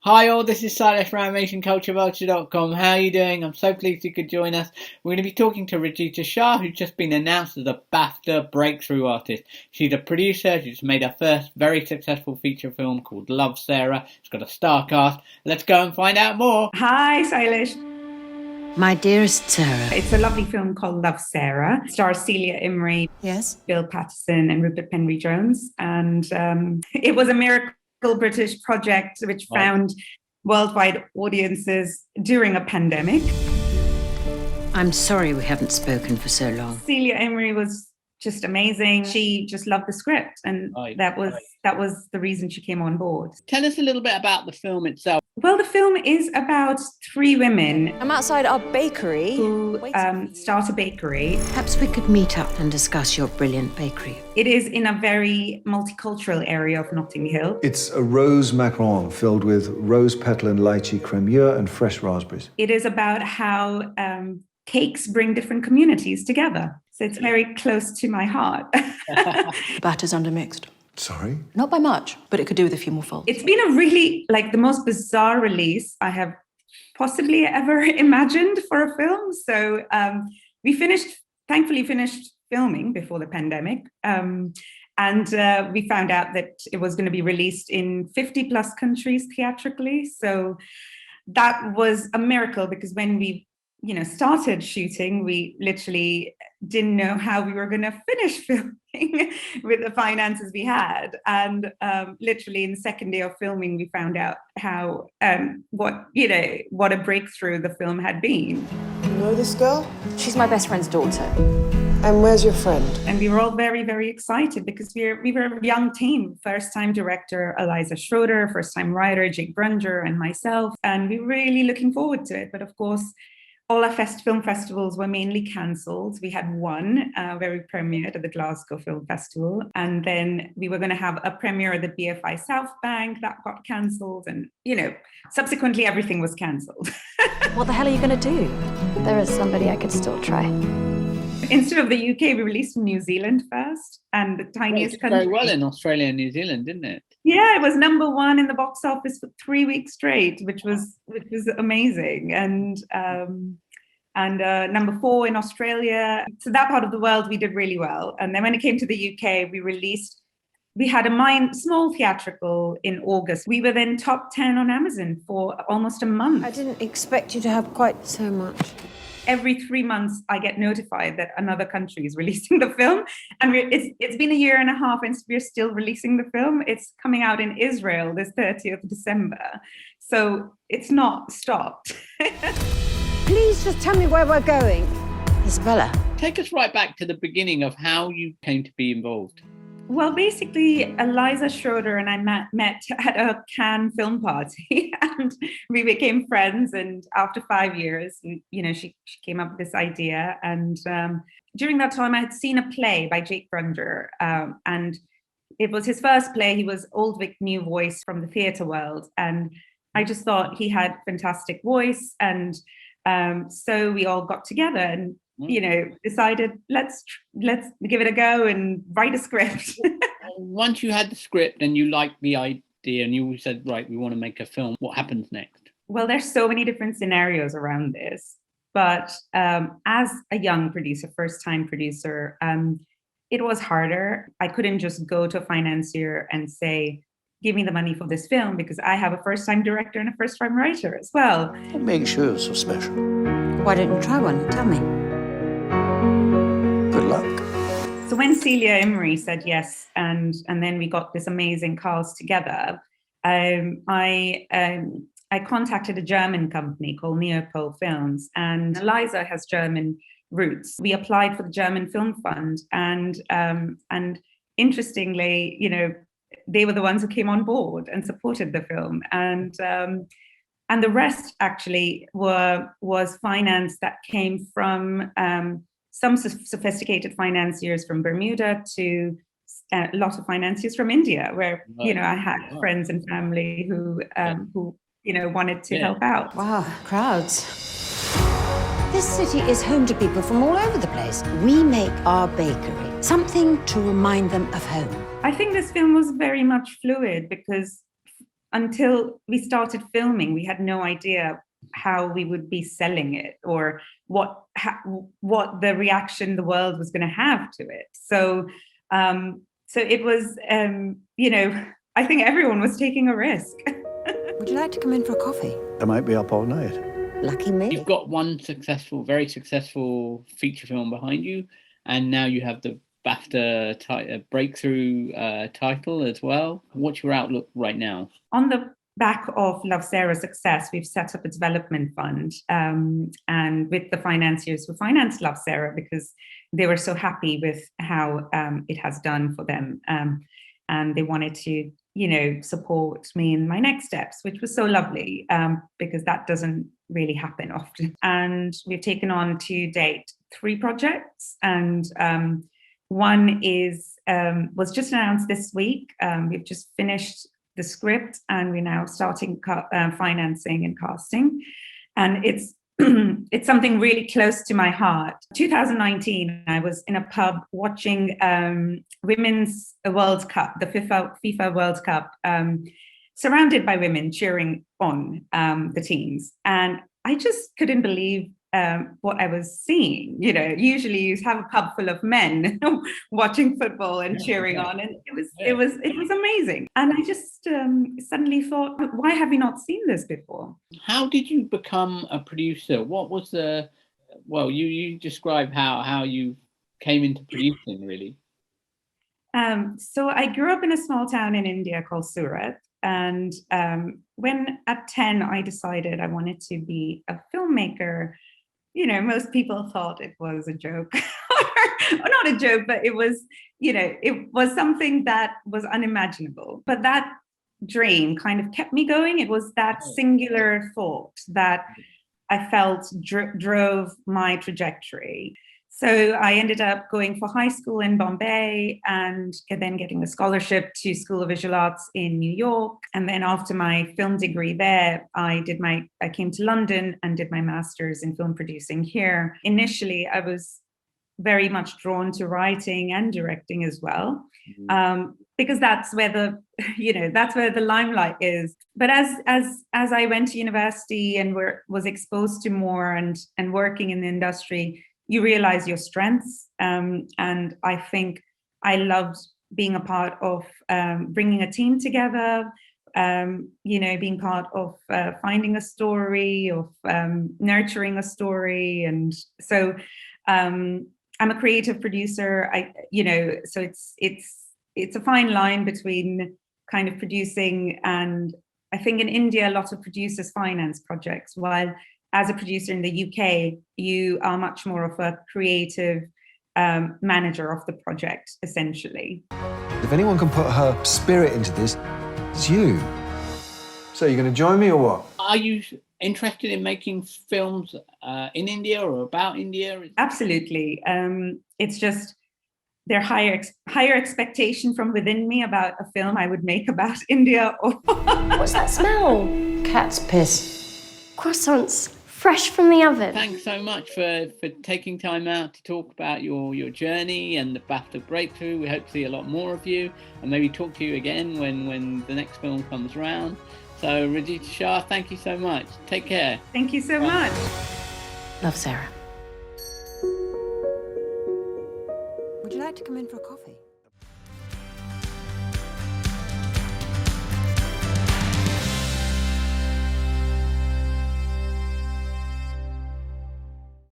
Hi all, this is Silas from AnimationCultureVulture.com. How are you doing? I'm so pleased you could join us. We're going to be talking to Rajita Shah, who's just been announced as a Bafta Breakthrough artist. She's a producer. She's made her first very successful feature film called Love, Sarah. It's got a star cast. Let's go and find out more. Hi, Silas. My dearest Sarah. It's a lovely film called Love, Sarah. It stars Celia Imrie, Yes? Bill Paterson and Rupert Penry-Jones. And it was a miracle British project which found worldwide audiences during a pandemic. I'm sorry we haven't spoken for so long. Celia Imrie was just amazing. She just loved the script, and that was the reason she came on board. Tell us a little bit about the film itself. Well, the film is about three women. I'm outside our bakery. Who start a bakery. Perhaps we could meet up and discuss your brilliant bakery. It is in a very multicultural area of Notting Hill. It's a rose macaron filled with rose petal and lychee cremure and fresh raspberries. It is about how cakes bring different communities together. So it's very close to my heart. Batter's undermixed. Sorry? Not by much, but it could do with a few more folds. It's been a really, the most bizarre release I have possibly ever imagined for a film. So we thankfully finished filming before the pandemic. And we found out that it was going to be released in 50 plus countries theatrically. So that was a miracle, because when we started shooting, we literally didn't know how we were going to finish filming with the finances we had. And literally in the second day of filming, we found out how, what a breakthrough the film had been. You know this girl? She's my best friend's daughter. And where's your friend? And we were all very, very excited, because we were a young team. First-time director Eliza Schroeder, first-time writer Jake Brunger, and myself. And we were really looking forward to it. But of course, all our film festivals were mainly cancelled. We had one where we premiered at the Glasgow Film Festival. And then we were going to have a premiere at the BFI South Bank that got cancelled. And, subsequently everything was cancelled. What the hell are you going to do? There is somebody I could still try. Instead of the UK, we released in New Zealand first, and the tiniest country. Very well in Australia and New Zealand, didn't it? Yeah, it was number one in the box office for 3 weeks straight, which was amazing, and number 4 in Australia. So that part of the world we did really well. And then when it came to the UK, we had a small theatrical in August. We were then top 10 on Amazon for almost a month. I didn't expect you to have quite so much. Every 3 months, I get notified that another country is releasing the film. And it's been a year and a half, and we're still releasing the film. It's coming out in Israel this 30th of December. So it's not stopped. Please just tell me where we're going. Isabella. Take us right back to the beginning of how you came to be involved. Well, basically, Eliza Schroeder and I met at a Cannes film party, and we became friends. And after 5 years, she came up with this idea. And during that time, I had seen a play by Jake Brunger, and it was his first play. He was Old Vic New Voice from the theatre world, and I just thought he had fantastic voice. And so we all got together and decided let's give it a go and write a script. Once you had the script and you liked the idea and you said, right, we want to make a film, what happens next? Well, there's so many different scenarios around this, but as a young producer, first-time producer, it was harder. I couldn't just go to a financier and say, give me the money for this film, because I have a first-time director and a first-time writer as well. What makes you so special? Why don't you try one? Tell me. Good luck. So when Celia Imrie said yes, and then we got this amazing cast together, I contacted a German company called Neopol Films, and Eliza has German roots. We applied for the German Film Fund, and interestingly, they were the ones who came on board and supported the film, and the rest actually was finance that came from some sophisticated financiers from Bermuda to a lot of financiers from India, where I had friends and family who wanted to help out. Wow, crowds. This city is home to people from all over the place. We make our bakery something to remind them of home. I think this film was very much fluid, because until we started filming, we had no idea how we would be selling it or what the reaction the world was going to have to it. So it was, I think everyone was taking a risk. Would you like to come in for a coffee? I might be up all night. Lucky me. You've got one very successful feature film behind you, and now you have the BAFTA Breakthrough title as well. What's your outlook right now? On the back of Love Sarah's success, we've set up a development fund, and with the financiers who financed Love Sarah, because they were so happy with how it has done for them, and they wanted to, support me in my next steps, which was so lovely, because that doesn't really happen often. And we've taken on to date 3 projects, and one was just announced this week. We've just finished the script, and we're now starting financing and casting. And it's it's something really close to my heart. 2019, I was in a pub watching Women's World Cup, the FIFA World Cup, surrounded by women cheering on the teams. And I just couldn't believe what I was seeing. Usually you have a pub full of men watching football and cheering on, and it was amazing. And I just suddenly thought, why have we not seen this before? How did you become a producer? What was you describe how you came into producing, really. So I grew up in a small town in India called Surat. And when at 10, I decided I wanted to be a filmmaker, most people thought it was a joke, or not a joke, but it was something that was unimaginable. But that dream kind of kept me going. It was that singular thought that I felt drove my trajectory. So I ended up going for high school in Bombay, and then getting a scholarship to School of Visual Arts in New York. And then after my film degree there, I came to London and did my master's in film producing here. Initially, I was very much drawn to writing and directing as well, because that's where the limelight is. But as I went to university and was exposed to more and working in the industry, you realize your strengths. And I think I loved being a part of bringing a team together, being part of finding a story, of nurturing a story. And so I'm a creative producer. So it's a fine line between kind of producing, and I think in India, a lot of producers finance projects, while as a producer in the UK, you are much more of a creative manager of the project, essentially. If anyone can put her spirit into this, it's you. So you're going to join me or what? Are you interested in making films in India or about India? Absolutely. It's just their higher expectation from within me about a film I would make about India. What's that smell? Cat's piss. Croissants, fresh from the oven. Thanks so much for taking time out to talk about your journey and the BAFTA Breakthrough. We hope to see a lot more of you, and maybe talk to you again when the next film comes around. So Rajita Shah, thank you so much. Take care. Thank you so much. Love, Sarah. Would you like to come in for a coffee?